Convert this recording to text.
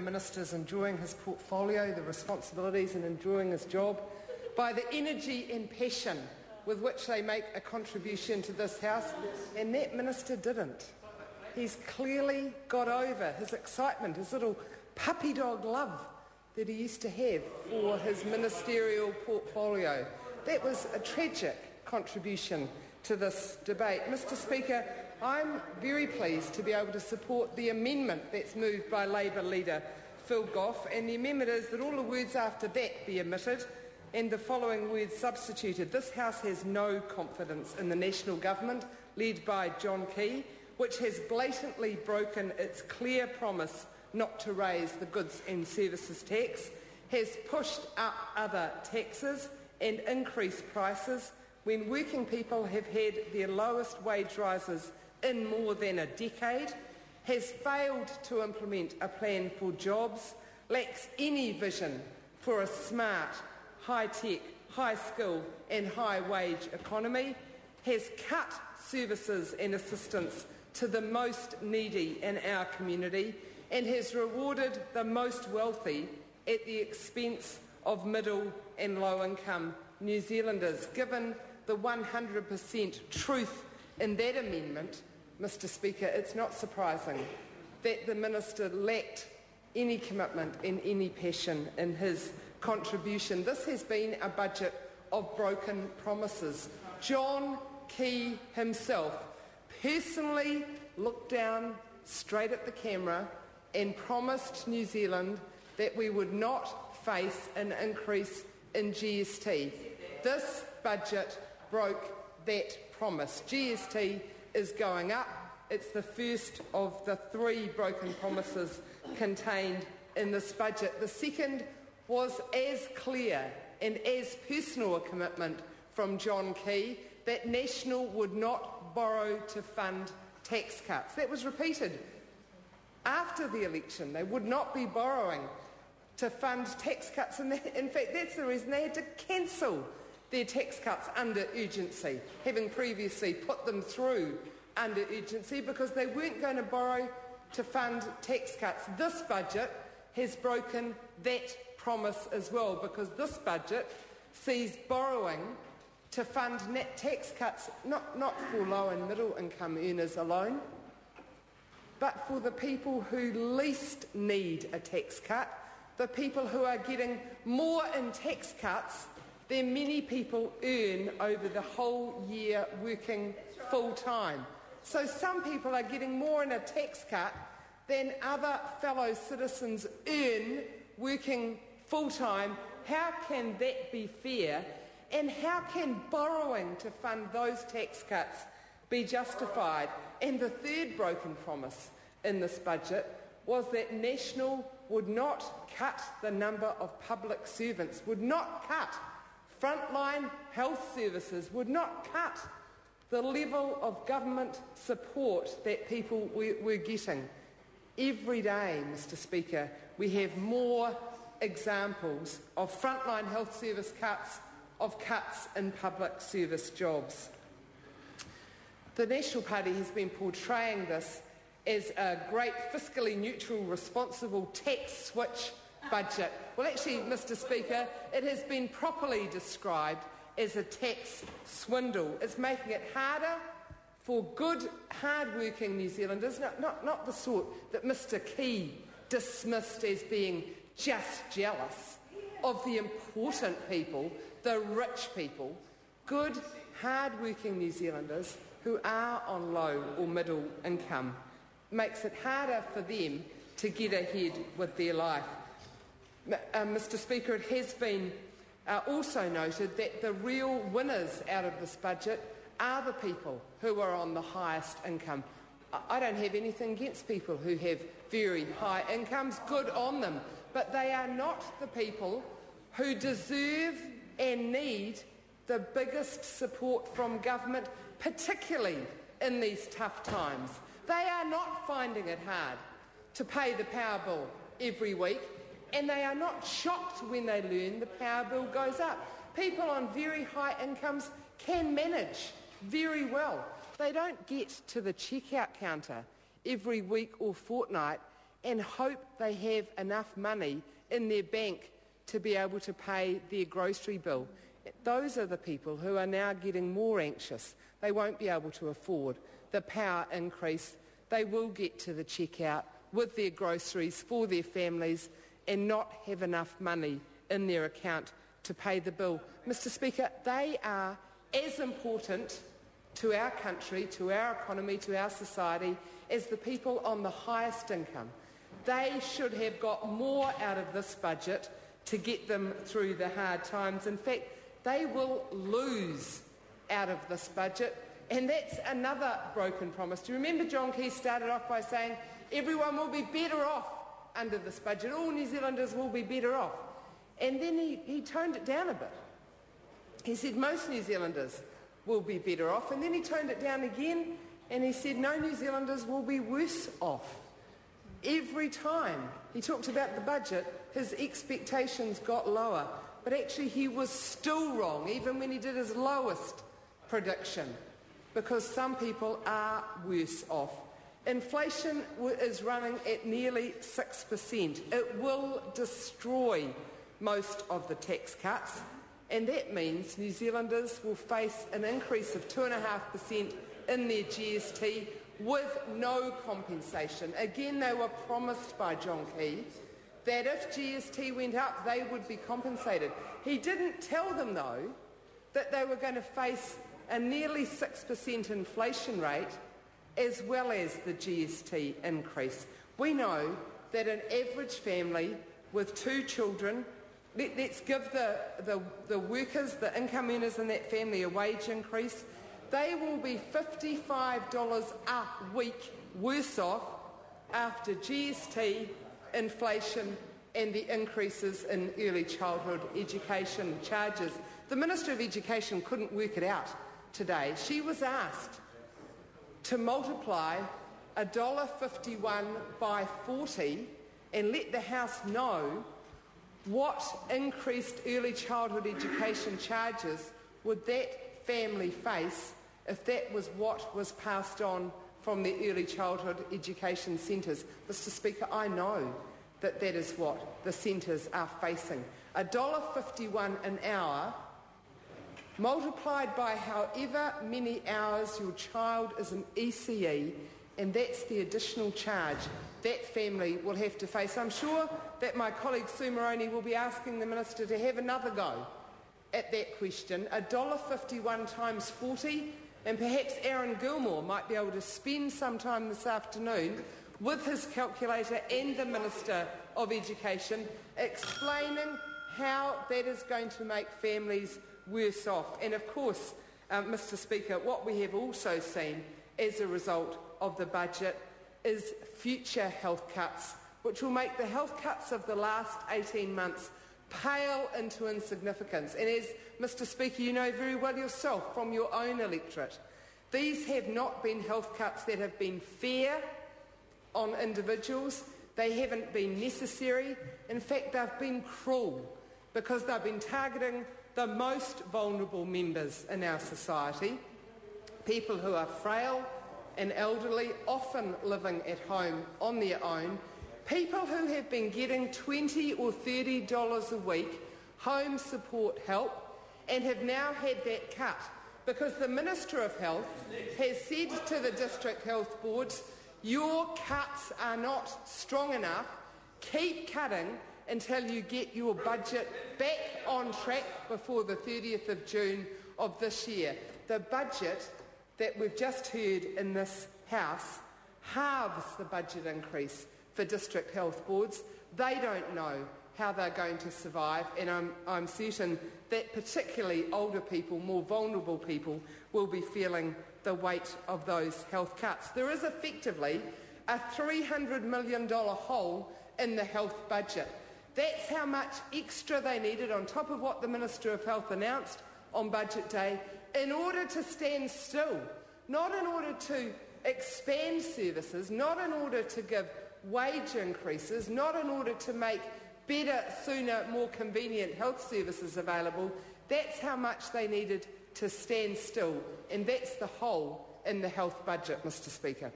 Minister is enjoying his portfolio, the responsibilities, and enjoying his job, by the energy and passion with which they make a contribution to this House, and that Minister didn't. He's clearly got over his excitement, his little puppy dog love that he used to have for his ministerial portfolio. That was a tragic contribution to this debate. Mr. Speaker, I'm very pleased to be able to support the amendment that's moved by Labour leader Phil Goff, and the amendment is that all the words after that be omitted and the following words substituted. This House has no confidence in the National Government, led by John Key, which has blatantly broken its clear promise not to raise the goods and services tax, has pushed up other taxes and increased prices when working people have had their lowest wage rises in more than a decade, has failed to implement a plan for jobs, lacks any vision for a smart, high-tech, high-skill and high-wage economy, has cut services and assistance to the most needy in our community, and has rewarded the most wealthy at the expense of middle and low-income New Zealanders. Given the 100% truth in that amendment, Mr. Speaker, it's not surprising that the Minister lacked any commitment and any passion in his contribution. This has been a budget of broken promises. John Key himself personally looked down straight at the camera and promised New Zealand that we would not face an increase in GST. This budget broke that promise. GST is going up. It's the first of the three broken promises contained in this budget. The second was as clear and as personal a commitment from John Key that National would not borrow to fund tax cuts. That was repeated after the election. They would not be borrowing to fund tax cuts. And in fact, that's the reason they had to cancel their tax cuts under urgency, having previously put them through under urgency, because they weren't going to borrow to fund tax cuts. This budget has broken that promise as well, because this budget sees borrowing to fund net tax cuts not for low and middle income earners alone, but for the people who least need a tax cut, the people who are getting more in tax cuts than many people earn over the whole year working full-time. So some people are getting more in a tax cut than other fellow citizens earn working full-time. How can that be fair? And how can borrowing to fund those tax cuts be justified? And the third broken promise in this budget was that National would not cut the number of public servants, would not cut frontline health services, would not cut the level of government support that people were getting. Every day, Mr. Speaker, we have more examples of frontline health service cuts, of cuts in public service jobs. The National Party has been portraying this as a great fiscally neutral, responsible tax switch budget. Well, actually, Mr. Speaker, it has been properly described as a tax swindle. It's making it harder for good, hard-working New Zealanders, not the sort that Mr. Key dismissed as being just jealous of the important people, the rich people, good, hard-working New Zealanders who are on low or middle income. Makes it harder for them to get ahead with their life. Mr. Speaker, it has been also noted that the real winners out of this budget are the people who are on the highest income. I don't have anything against people who have very high incomes, good on them, but they are not the people who deserve and need the biggest support from government, particularly in these tough times. They are not finding it hard to pay the power bill every week, and they are not shocked when they learn the power bill goes up. People on very high incomes can manage very well. They don't get to the checkout counter every week or fortnight and hope they have enough money in their bank to be able to pay their grocery bill. Those are the people who are now getting more anxious. They won't be able to afford the power increase. They will get to the checkout with their groceries for their families and not have enough money in their account to pay the bill. Mr. Speaker, they are as important to our country, to our economy, to our society as the people on the highest income. They should have got more out of this budget to get them through the hard times. In fact, they will lose out of this budget, and that's another broken promise. Do you remember John Key started off by saying everyone will be better off under this budget, all New Zealanders will be better off, and then he toned it down a bit. He said most New Zealanders will be better off, and then he toned it down again and he said no New Zealanders will be worse off. Every time he talked about the budget, his expectations got lower, but actually he was still wrong, even when he did his lowest prediction, because some people are worse off. Inflation is running at nearly 6%. It will destroy most of the tax cuts, and that means New Zealanders will face an increase of 2.5% in their GST with no compensation. Again, they were promised by John Key that if GST went up, they would be compensated. He didn't tell them, though, that they were going to face a nearly 6% inflation rate as well as the GST increase. We know that an average family with 2 children, let's give the workers, the income earners in that family a wage increase, they will be $55 a week worse off after GST, inflation and the increases in early childhood education charges. The Minister of Education couldn't work it out today. She was asked to multiply $1.51 by 40 and let the House know what increased early childhood education charges would that family face if that was what was passed on from the early childhood education centres. Mr. Speaker, I know that that is what the centres are facing. $1.51 an hour multiplied by however many hours your child is in ECE, and that's the additional charge that family will have to face. I'm sure that my colleague Sue Moroney will be asking the Minister to have another go at that question. $1.51 times 40, and perhaps Aaron Gilmore might be able to spend some time this afternoon with his calculator and the Minister of Education explaining how that is going to make families worse off. And of course, Mr. Speaker, what we have also seen as a result of the budget is future health cuts, which will make the health cuts of the last 18 months pale into insignificance. And as, Mr. Speaker, you know very well yourself from your own electorate, these have not been health cuts that have been fair on individuals. They haven't been necessary. In fact, they've been cruel, because they've been targeting the most vulnerable members in our society, people who are frail and elderly, often living at home on their own, people who have been getting $20 or $30 a week home support help and have now had that cut because the Minister of Health has said to the district health boards, your cuts are not strong enough, keep cutting until you get your budget back on track before the 30th of June of this year. The budget that we've just heard in this House halves the budget increase for district health boards. They don't know how they're going to survive, and I'm certain that particularly older people, more vulnerable people, will be feeling the weight of those health cuts. There is effectively a $300 million hole in the health budget. That's how much extra they needed on top of what the Minister of Health announced on Budget Day in order to stand still, not in order to expand services, not in order to give wage increases, not in order to make better, sooner, more convenient health services available. That's how much they needed to stand still, and that's the hole in the health budget, Mr. Speaker.